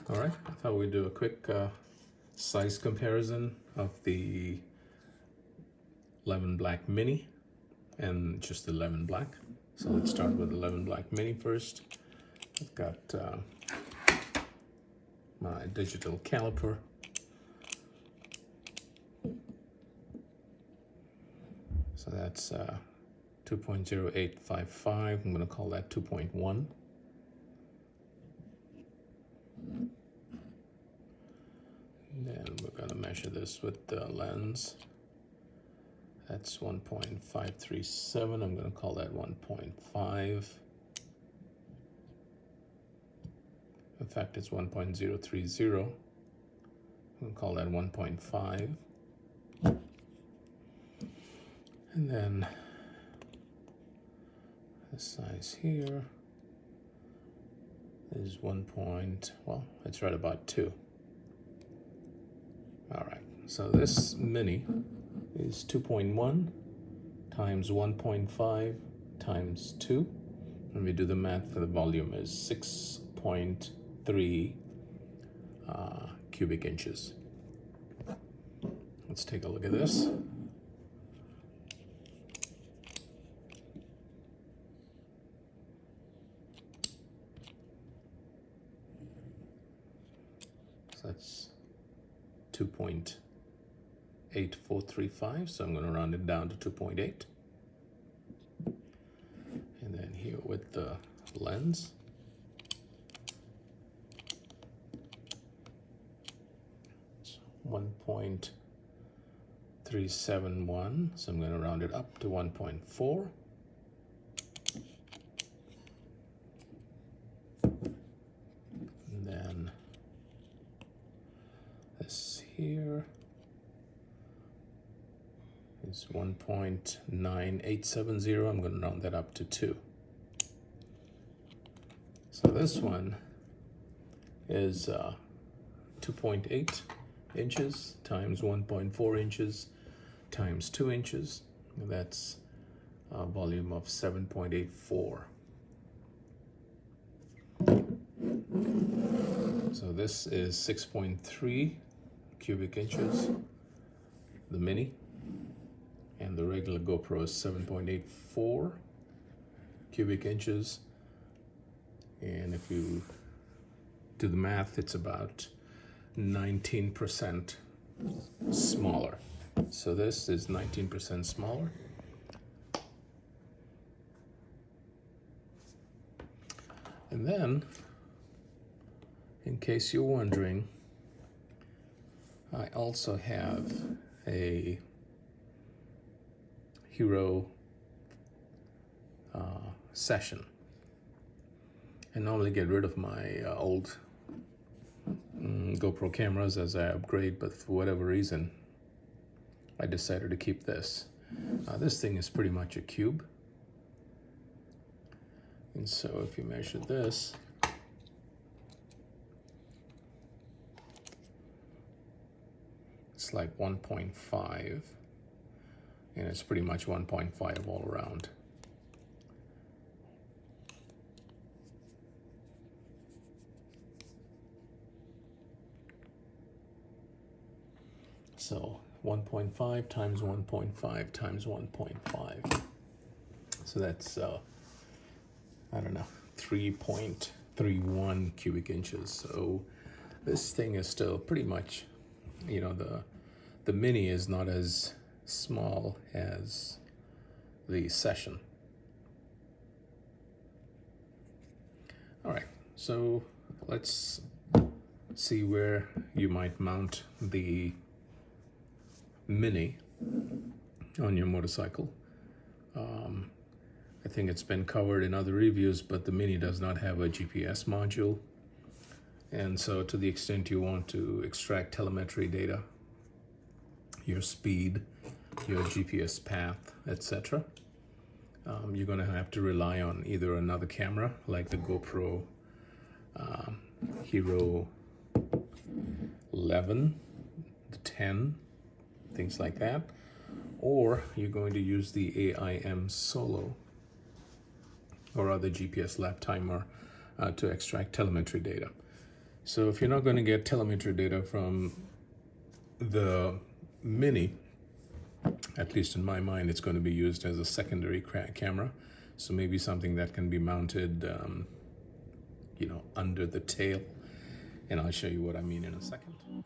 All right, I thought we'd do a quick size comparison of the 11 Black Mini and just 11 Black. So let's start with 11 Black Mini first. I've got my digital caliper. So that's 2.0855. I'm going to call that 2.1. Then we're going to measure this with the lens. That's 1.537. I'm going to call that 1.5. In fact, it's 1.030. I'm going to call that 1.5. And then the size here is it's right about 2. All right, so this mini is 2.1 times 1.5 times 2. When we do the math for the volume is 6.3 cubic inches. Let's take a look at this. So that's 2.8435, so I'm going to round it down to 2.8. And then here with the lens, it's 1.371, so I'm going to round it up to 1.4. And then this here is 1.9870. I'm going to round that up to 2. So this one is 2.8 inches times 1.4 inches times 2 inches. That's a volume of 7.84. So this is 6.3 cubic inches, the mini, and the regular GoPro is 7.84 cubic inches. And if you do the math, it's about 19% smaller. So this is 19% smaller. And then, in case you're wondering, I also have a Hero Session. I normally get rid of my old GoPro cameras as I upgrade, but for whatever reason, I decided to keep this. This thing is pretty much a cube. And so if you measure this, it's like 1.5, and it's pretty much 1.5 all around. So 1.5 times 1.5 times 1.5. So that's, I don't know, 3.31 cubic inches. So this thing is still pretty much, you know, the mini is not as small as the Session. All right, so let's see where you might mount the mini on your motorcycle. I think it's been covered in other reviews, but the mini does not have a GPS module. And so to the extent you want to extract telemetry data, your speed, your GPS path, etc., you're going to have to rely on either another camera like the GoPro Hero 11, the 10, things like that, or you're going to use the AIM Solo or other GPS lap timer to extract telemetry data. So if you're not going to get telemetry data from the Mini, at least in my mind, it's going to be used as a secondary camera. So maybe something that can be mounted, under the tail. And I'll show you what I mean in a second.